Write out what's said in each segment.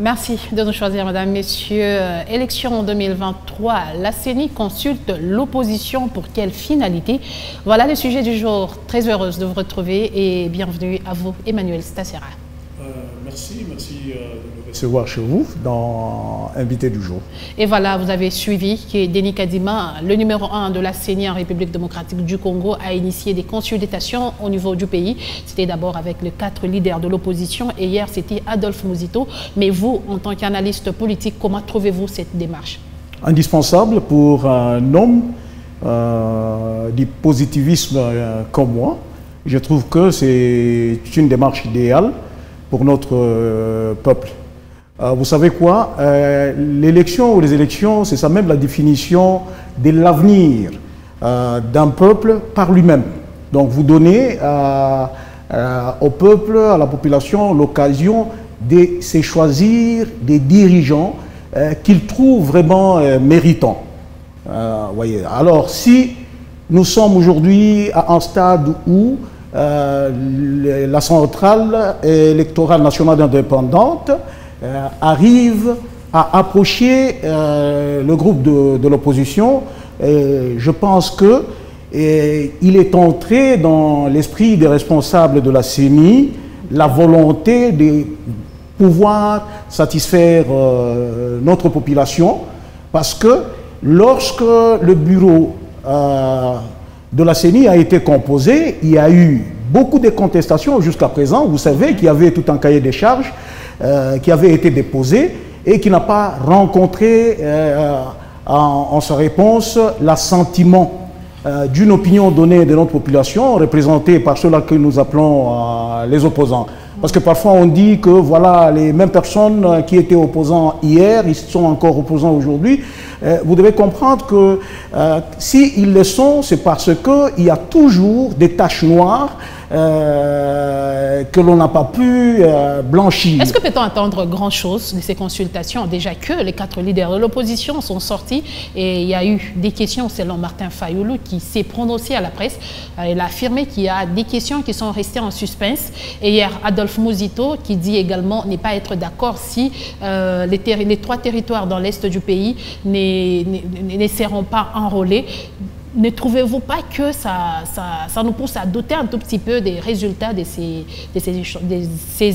Merci de nous choisir, mesdames, messieurs. Élection 2023, la CENI consulte l'opposition pour quelle finalité? Voilà le sujet du jour. Très heureuse de vous retrouver et bienvenue à vous, Emmanuel Stassera. Merci de nous recevoir chez vous dans Invité du jour. Et voilà, vous avez suivi que Denis Kadima, le numéro 1 de la CENI en République démocratique du Congo, a initié des consultations au niveau du pays. C'était d'abord avec les 4 leaders de l'opposition et hier c'était Adolphe Muzito. Mais vous, en tant qu'analyste politique, comment trouvez-vous cette démarche? Indispensable pour un homme du positivisme comme moi. Je trouve que c'est une démarche idéale pour notre peuple. Vous savez quoi? L'élection ou les élections, c'est ça même la définition de l'avenir d'un peuple par lui-même. Donc vous donnez au peuple, à la population, l'occasion de se choisir des dirigeants qu'ils trouvent vraiment méritants. Voyez. Alors si nous sommes aujourd'hui à un stade où la centrale électorale nationale indépendante arrive à approcher le groupe de l'opposition, je pense que il est entré dans l'esprit des responsables de la CENI la volonté de pouvoir satisfaire notre population, parce que lorsque le bureau de la CENI a été composé, il y a eu beaucoup de contestations jusqu'à présent. Vous savez qu'il y avait tout un cahier des charges qui avait été déposé et qui n'a pas rencontré en sa réponse l'assentiment d'une opinion donnée de notre population, représentée par ceux-là que nous appelons les opposants. Parce que parfois on dit que voilà, les mêmes personnes qui étaient opposants hier, ils sont encore opposants aujourd'hui. Vous devez comprendre que s'ils le sont, c'est parce qu'il y a toujours des taches noires que l'on n'a pas pu blanchir. Est-ce que peut-on attendre grand-chose de ces consultations? Déjà que les 4 leaders de l'opposition sont sortis et il y a eu des questions selon Martin Fayoulou qui s'est prononcé à la presse. Il a affirmé qu'il y a des questions qui sont restées en suspense. Et hier, Adolphe Muzito qui dit également ne pas être d'accord si les 3 territoires dans l'est du pays ne seront pas enrôlés. Ne trouvez-vous pas que ça nous pousse à douter un tout petit peu des résultats de ces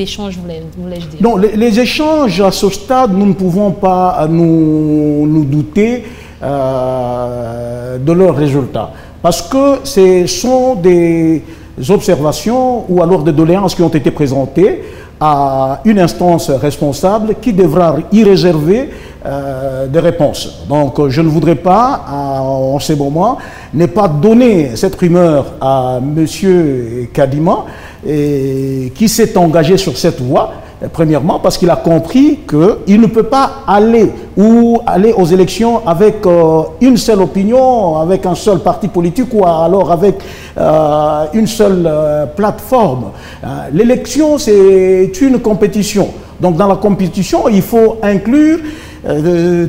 échanges, voulais-je dire? Non, les échanges à ce stade, nous ne pouvons pas nous douter de leurs résultats. Parce que ce sont des observations ou alors des doléances qui ont été présentées à une instance responsable qui devra y réserver des réponses. Donc je ne voudrais pas, en ce moment, ne pas donner cette primeur à M. Kadima qui s'est engagé sur cette voie. Premièrement, parce qu'il a compris qu'il ne peut pas aller aux élections avec une seule opinion, avec un seul parti politique ou alors avec une seule plateforme. L'élection, c'est une compétition. Donc dans la compétition, il faut inclure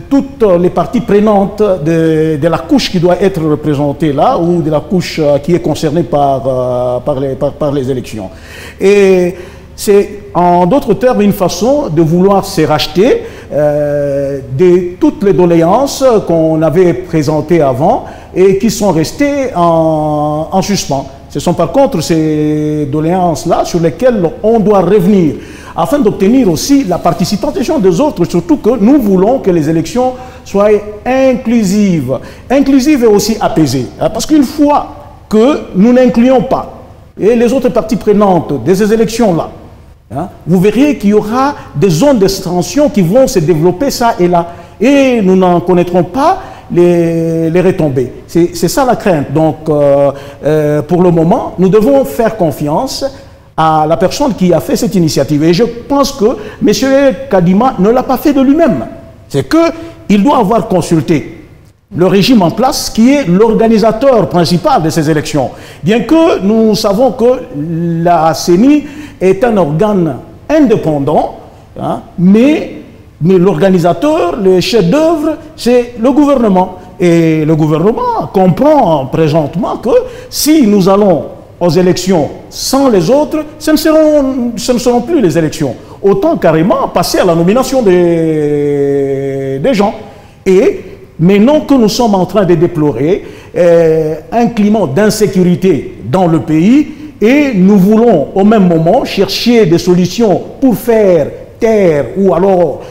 toutes les parties prenantes de la couche qui doit être représentée là, ou de la couche qui est concernée par les élections. Et c'est en d'autres termes une façon de vouloir se racheter de toutes les doléances qu'on avait présentées avant et qui sont restées en suspens. Ce sont par contre ces doléances-là sur lesquelles on doit revenir afin d'obtenir aussi la participation des autres, surtout que nous voulons que les élections soient inclusives. Inclusives et aussi apaisées. Parce qu'une fois que nous n'incluons pas et les autres parties prenantes de ces élections-là, vous verriez qu'il y aura des zones d'extension qui vont se développer ça et là. Et nous n'en connaîtrons pas les retombées. C'est ça la crainte. Donc, pour le moment, nous devons faire confiance à la personne qui a fait cette initiative. Et je pense que M. Kadima ne l'a pas fait de lui-même. C'est qu'il doit avoir consulté le régime en place qui est l'organisateur principal de ces élections. Bien que nous savons que la CENI est un organe indépendant, mais l'organisateur, le chef d'œuvre, c'est le gouvernement. Et le gouvernement comprend présentement que si nous allons aux élections sans les autres, ce ne seront plus les élections. Autant carrément passer à la nomination des gens. Et maintenant que nous sommes en train de déplorer un climat d'insécurité dans le pays, et nous voulons au même moment chercher des solutions pour faire taire ou alors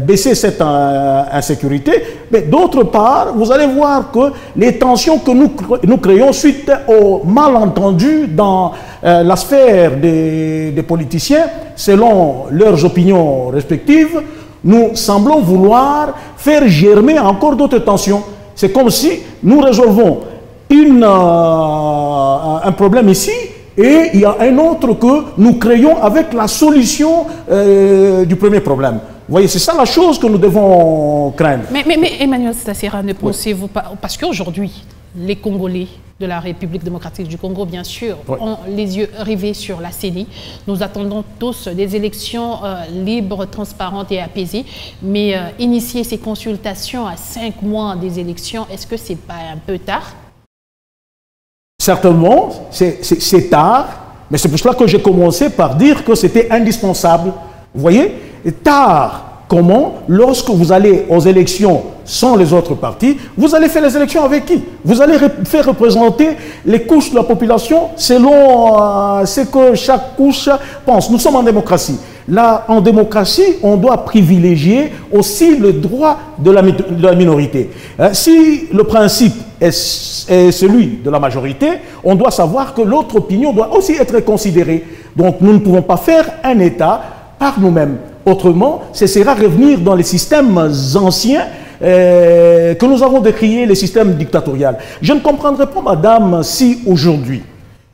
baisser cette insécurité, mais d'autre part, vous allez voir que les tensions que nous créons suite au malentendu dans la sphère des politiciens, selon leurs opinions respectives, nous semblons vouloir faire germer encore d'autres tensions. C'est comme si nous résolvons un problème ici, et il y a un autre que nous créons avec la solution du premier problème. Vous voyez, c'est ça la chose que nous devons craindre. Mais Emmanuel Stassera, ne pensez-vous pas, parce qu'aujourd'hui, les Congolais de la République démocratique du Congo, bien sûr, ont les yeux rivés sur la CENI. Nous attendons tous des élections libres, transparentes et apaisées. Mais initier ces consultations à 5 mois des élections, est-ce que c'est pas un peu tard? Certainement, c'est tard, mais c'est pour cela que j'ai commencé par dire que c'était indispensable. Vous voyez, tard, comment? Lorsque vous allez aux élections sans les autres partis, vous allez faire les élections avec qui? Vous allez faire représenter les couches de la population selon ce que chaque couche pense. Nous sommes en démocratie. Là, en démocratie, on doit privilégier aussi le droit de la minorité. Si le principe est celui de la majorité, on doit savoir que l'autre opinion doit aussi être considérée. Donc, nous ne pouvons pas faire un État par nous-mêmes. Autrement, ce sera revenir dans les systèmes anciens que nous avons décriés, les systèmes dictatoriaux. Je ne comprendrai pas, madame, si aujourd'hui,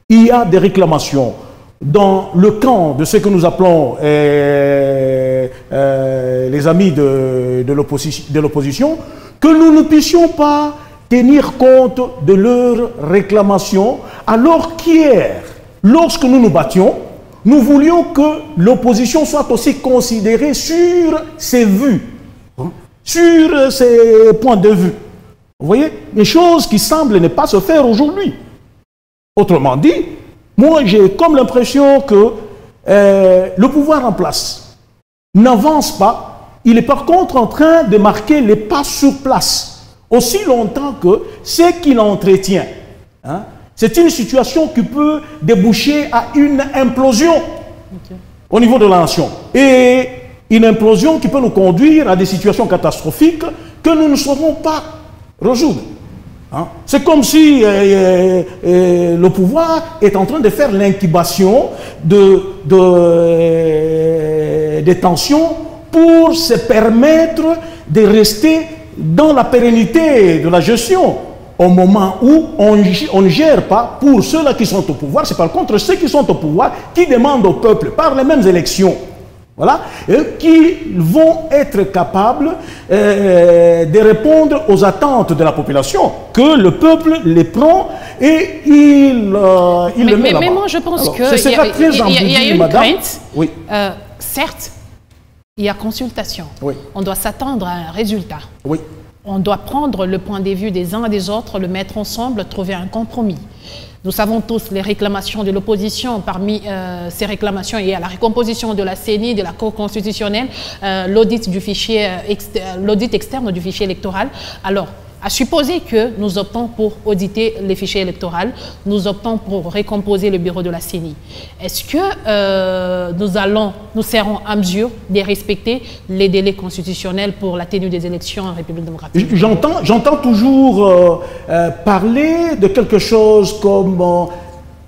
il y a des réclamations dans le camp de ce que nous appelons les amis de l'opposition, que nous ne puissions pas tenir compte de leurs réclamations, alors qu'hier, lorsque nous nous battions, nous voulions que l'opposition soit aussi considérée sur ses vues, sur ses points de vue. Vous voyez, des choses qui semblent ne pas se faire aujourd'hui. Autrement dit, moi j'ai comme l'impression que le pouvoir en place n'avance pas, il est par contre en train de marquer les pas sur place, aussi longtemps que ce qu'il entretient. C'est une situation qui peut déboucher à une implosion au niveau de la nation. Et une implosion qui peut nous conduire à des situations catastrophiques que nous ne saurons pas résoudre. C'est comme si le pouvoir est en train de faire l'incubation des tensions pour se permettre de rester dans la pérennité de la gestion. Au moment où on ne gère pas pour ceux-là qui sont au pouvoir, c'est par contre ceux qui sont au pouvoir qui demandent au peuple par les mêmes élections, voilà, qui vont être capables de répondre aux attentes de la population, que le peuple les prend et il le met là-bas. Mais moi je pense qu'il y a une crainte. Oui. Certes, il y a consultation. Oui. On doit s'attendre à un résultat. Oui. On doit prendre le point de vue des uns et des autres, le mettre ensemble, trouver un compromis. Nous savons tous les réclamations de l'opposition. Parmi ces réclamations, il y a la recomposition de la CENI, de la Cour constitutionnelle, l'audit externe du fichier électoral. Alors, à supposer que nous optons pour auditer les fichiers électoraux, nous optons pour recomposer le bureau de la CENI. Est-ce que nous serons à mesure de respecter les délais constitutionnels pour la tenue des élections en République démocratique? J'entends toujours parler de quelque chose comme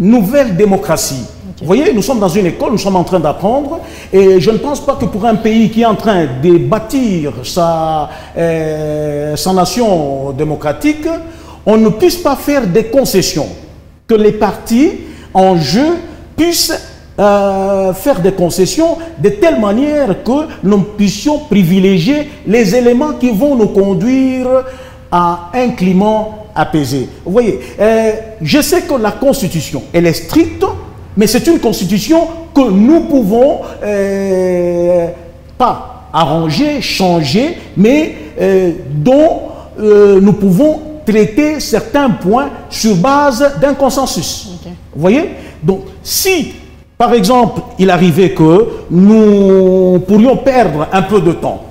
nouvelle démocratie. Vous voyez, nous sommes dans une école, nous sommes en train d'apprendre, et je ne pense pas que pour un pays qui est en train de bâtir sa nation démocratique, on ne puisse pas faire des concessions, que les partis en jeu puissent faire des concessions de telle manière que nous puissions privilégier les éléments qui vont nous conduire à un climat apaisé. Vous voyez, je sais que la Constitution, elle est stricte, mais c'est une constitution que nous pouvons pas arranger, changer, mais dont nous pouvons traiter certains points sur base d'un consensus. Okay. Vous voyez? Donc, si, par exemple, il arrivait que nous pourrions perdre un peu de temps,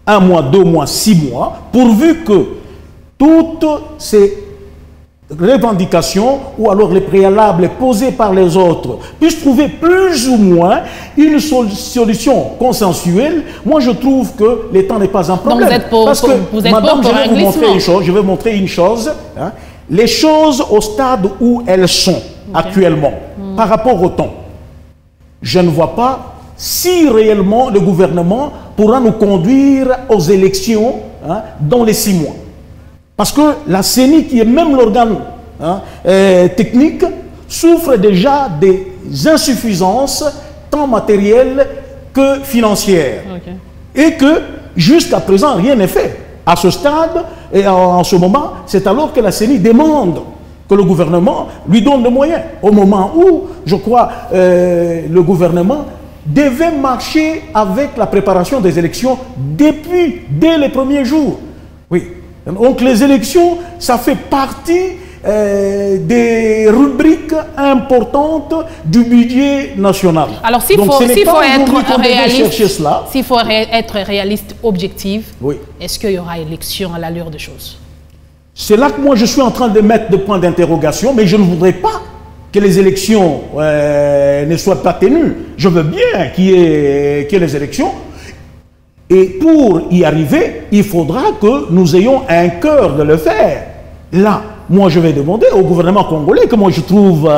1 mois, 2 mois, 6 mois, pourvu que toutes ces revendications ou alors les préalables posés par les autres puissent trouver plus ou moins une solution consensuelle, moi je trouve que le temps n'est pas un problème. Donc vous êtes pour, parce que, vous êtes madame, pour je vais vous montrer glissement. une chose, je vais montrer une chose, hein, les choses au stade où elles sont actuellement, par rapport au temps, je ne vois pas si réellement le gouvernement pourra nous conduire aux élections, hein, dans les 6 mois. Parce que la CENI, qui est même l'organe, hein, technique, souffre déjà des insuffisances tant matérielles que financières. Okay. Et que jusqu'à présent, rien n'est fait. À ce stade, et en ce moment, c'est alors que la CENI demande que le gouvernement lui donne des moyens. Au moment où, je crois, le gouvernement devait marcher avec la préparation des élections dès les premiers jours. Oui. Donc les élections, ça fait partie des rubriques importantes du budget national. Alors s'il faut être réaliste, objectif, oui, est-ce qu'il y aura élection à l'allure des choses? C'est là que moi je suis en train de mettre des points d'interrogation, mais je ne voudrais pas que les élections ne soient pas tenues. Je veux bien qu'il y ait les élections. Et pour y arriver, il faudra que nous ayons un cœur de le faire. Là, moi je vais demander au gouvernement congolais, que moi je trouve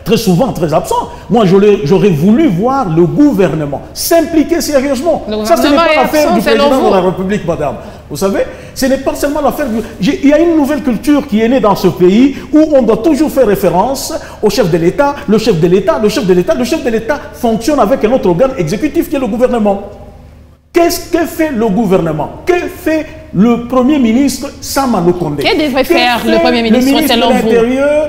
très souvent très absent. Moi j'aurais voulu voir le gouvernement s'impliquer sérieusement. Ça, ce n'est pas l'affaire du président de la République, madame. Vous savez, ce n'est pas seulement l'affaire du... Il y a une nouvelle culture qui est née dans ce pays où on doit toujours faire référence au chef de l'État, le chef de l'État, le chef de l'État. Le chef de l'État fonctionne avec un autre organe exécutif qui est le gouvernement. Qu'est-ce que fait le gouvernement? Que fait le Premier ministre Sama Lukonde? Que devrait faire le Premier ministre selon vous? Le ministre de l'Intérieur,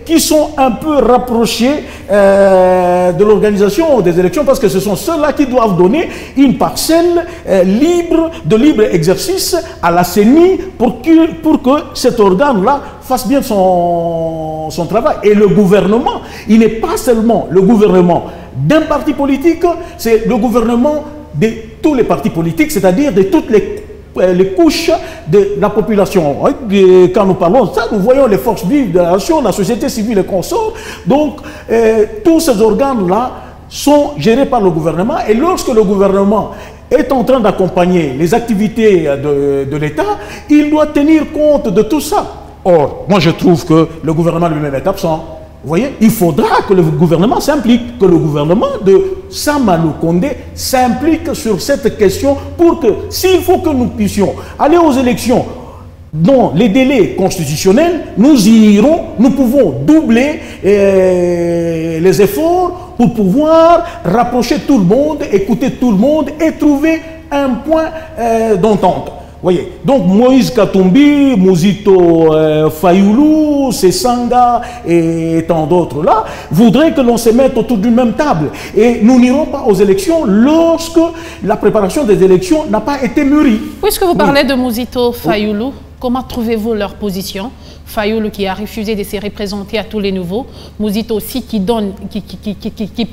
qui sont un peu rapprochés de l'organisation des élections, parce que ce sont ceux-là qui doivent donner une parcelle de libre exercice à la CENI pour que cet organe-là fasse bien son travail. Et le gouvernement, il n'est pas seulement le gouvernement d'un parti politique, c'est le gouvernement de tous les partis politiques, c'est-à-dire de toutes les couches de la population. Quand nous parlons de ça, nous voyons les forces vives de la nation, la société civile et consorts. Donc, tous ces organes-là sont gérés par le gouvernement. Et lorsque le gouvernement est en train d'accompagner les activités de l'État, il doit tenir compte de tout ça. Or, moi je trouve que le gouvernement lui-même est absent. Vous voyez, il faudra que le gouvernement s'implique, que le gouvernement de Sama Lukonde s'implique sur cette question pour que, s'il faut que nous puissions aller aux élections dans les délais constitutionnels, nous y irons, nous pouvons doubler les efforts pour pouvoir rapprocher tout le monde, écouter tout le monde et trouver un point d'entente. Voyez, donc Moïse Katumbi, Muzito Fayulu, Sesanga et tant d'autres là voudraient que l'on se mette autour d'une même table. Et nous n'irons pas aux élections lorsque la préparation des élections n'a pas été mûrie. Puisque vous parlez de Muzito Fayulu, comment trouvez-vous leur position? Fayulu qui a refusé de se représenter à tous les niveaux, Muzito aussi qui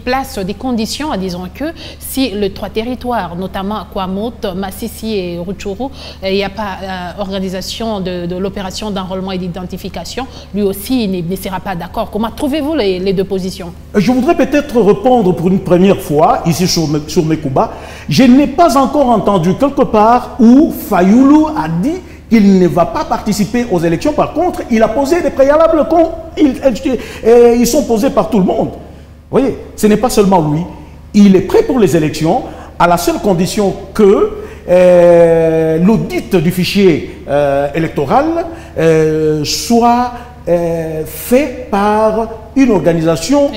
place des conditions en disant que si les 3 territoires, notamment Kwamut, Massissi et Rutshuru, il n'y a pas organisation de l'opération d'enrôlement et d'identification, lui aussi ne sera pas d'accord. Comment trouvez-vous les 2 positions? Je voudrais peut-être répondre pour une première fois, ici sur Mekouba. Je n'ai pas encore entendu quelque part où Fayulu a dit qu'il ne va pas participer aux élections. Par contre, il a posé des préalables ils sont posés par tout le monde. Vous voyez, ce n'est pas seulement lui. Il est prêt pour les élections à la seule condition que l'audit du fichier électoral soit fait par une organisation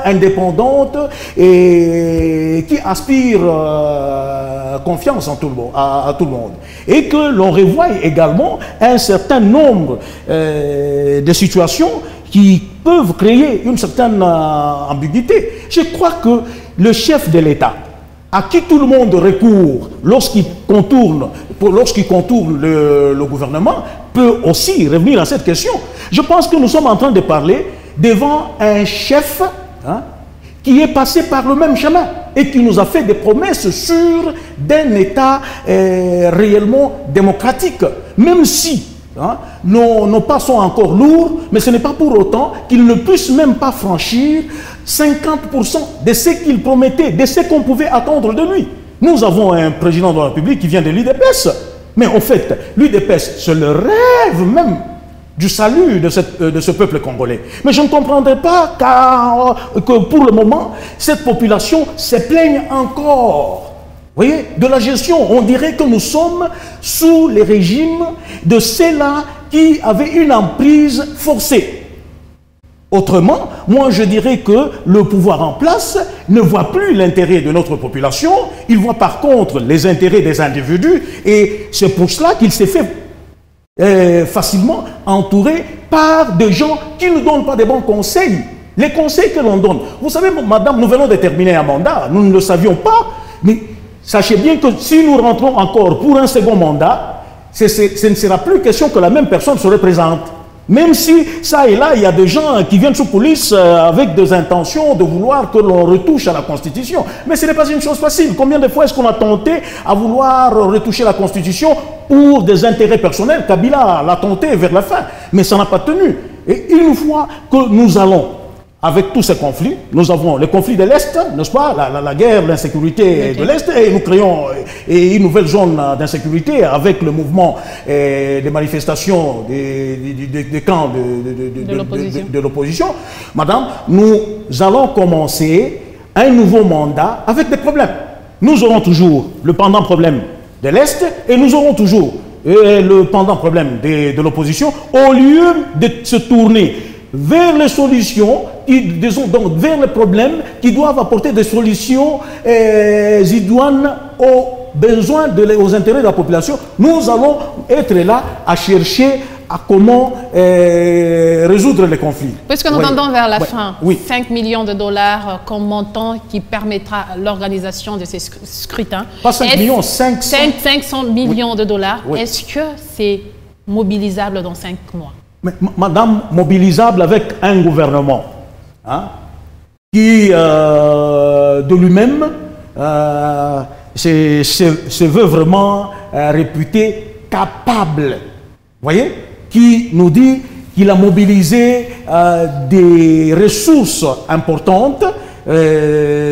indépendante et qui aspire confiance en tout le monde, à tout le monde. Et que l'on revoie également un certain nombre de situations qui peuvent créer une certaine ambiguïté. Je crois que le chef de l'État, à qui tout le monde recourt lorsqu'il contourne le gouvernement, peut aussi revenir à cette question. Je pense que nous sommes en train de parler devant un chef qui est passé par le même chemin et qui nous a fait des promesses sur d'un État réellement démocratique. Même si nos pas sont encore lourds, mais ce n'est pas pour autant qu'il ne puisse même pas franchir 50% de ce qu'il promettait, de ce qu'on pouvait attendre de lui. Nous avons un président de la République qui vient de l'UDPS. Mais en fait, l'UDPS, c'est le rêve même du salut de ce peuple congolais. Mais je ne comprendrais pas que pour le moment, cette population se plaigne encore. Vous voyez, de la gestion. On dirait que nous sommes sous les régimes de ceux-là qui avaient une emprise forcée. Autrement, moi je dirais que le pouvoir en place ne voit plus l'intérêt de notre population, il voit par contre les intérêts des individus, et c'est pour cela qu'il s'est fait facilement entourer par des gens qui ne donnent pas de bons conseils. Les conseils que l'on donne. Vous savez, madame, nous venons de terminer un mandat, nous ne le savions pas, mais sachez bien que si nous rentrons encore pour un second mandat, ce ne sera plus question que la même personne se représente. Même si, ça et là, il y a des gens qui viennent sous police avec des intentions de vouloir que l'on retouche à la Constitution. Mais ce n'est pas une chose facile. Combien de fois est-ce qu'on a tenté à vouloir retoucher la Constitution pour des intérêts personnels? Kabila l'a tenté vers la fin, mais ça n'a pas tenu. Et une fois que nous allons, avec tous ces conflits, nous avons le conflit de l'Est, n'est-ce pas, la guerre, l'insécurité de l'Est, et nous créons une nouvelle zone d'insécurité avec le mouvement des manifestations des camps de l'opposition. Madame, nous allons commencer un nouveau mandat avec des problèmes. Nous aurons toujours le pendant problème de l'Est et nous aurons toujours le pendant problème de l'opposition, au lieu de se tourner vers les solutions, donc vers les problèmes qui doivent apporter des solutions idoines aux besoins, aux intérêts de la population. Nous allons être là à chercher à comment résoudre les conflits. Puisque nous tendons vers la fin, 5 millions de dollars comme montant qui permettra l'organisation de ces scrutins. Pas 5 millions, 500. 500 millions de dollars. Est-ce que c'est mobilisable dans 5 mois? Mais, madame, mobilisable avec un gouvernement qui, de lui-même, se veut vraiment réputé capable, voyez, qui nous dit qu'il a mobilisé des ressources importantes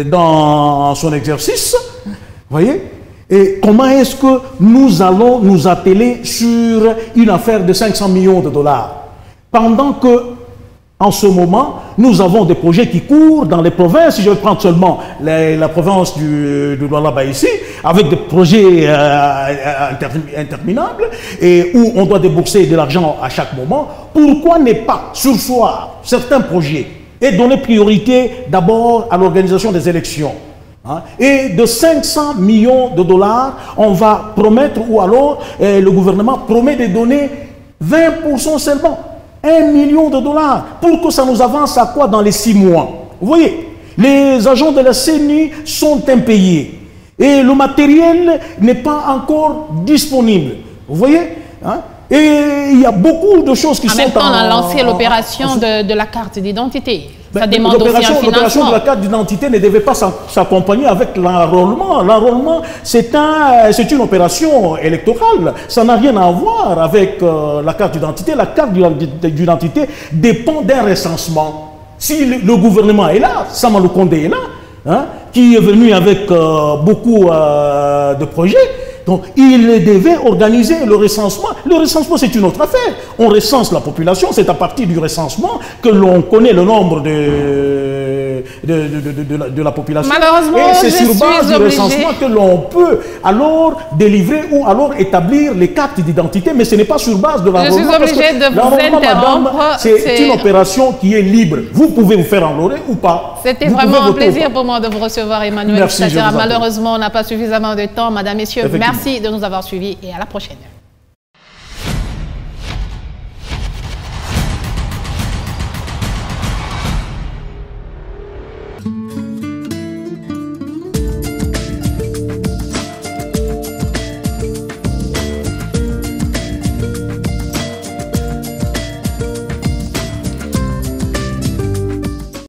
dans son exercice, voyez. Et comment est-ce que nous allons nous atteler sur une affaire de 500 millions de dollars pendant que, en ce moment, nous avons des projets qui courent dans les provinces. Je vais prendre seulement la province du Lualaba ici, avec des projets interminables et où on doit débourser de l'argent à chaque moment. Pourquoi ne pas surseoir certains projets et donner priorité d'abord à l'organisation des élections? Et de 500 millions de dollars, on va promettre, ou alors le gouvernement promet de donner 20% seulement, 1 million de dollars, pour que ça nous avance à quoi dans les 6 mois? Vous voyez, les agents de la CENI sont impayés et le matériel n'est pas encore disponible. Vous voyez, et il y a beaucoup de choses qui sont... En même temps, on a lancé l'opération de la carte d'identité. Ça demande aussi un financement. L'opération de la carte d'identité ne devait pas s'accompagner avec l'enrôlement. L'enrôlement, c'est une opération électorale. Ça n'a rien à voir avec la carte d'identité. La carte d'identité dépend d'un recensement. Si le gouvernement est là, Sama Lukonde est là, qui est venu avec beaucoup de projets, donc il devait organiser le recensement. Le recensement, c'est une autre affaire. On recense la population, c'est à partir du recensement que l'on connaît le nombre de la population. Malheureusement, et c'est sur base du recensement que l'on peut alors délivrer ou alors établir les cartes d'identité, mais ce n'est pas sur base de l'enrôlement. Je suis obligée de vous interrompre. C'est une opération qui est libre. Vous pouvez vous faire enrôler ou pas. C'était vraiment un plaisir pour moi de vous recevoir, Emmanuel. Malheureusement, on n'a pas suffisamment de temps. Madame, messieurs, merci de nous avoir suivis et à la prochaine.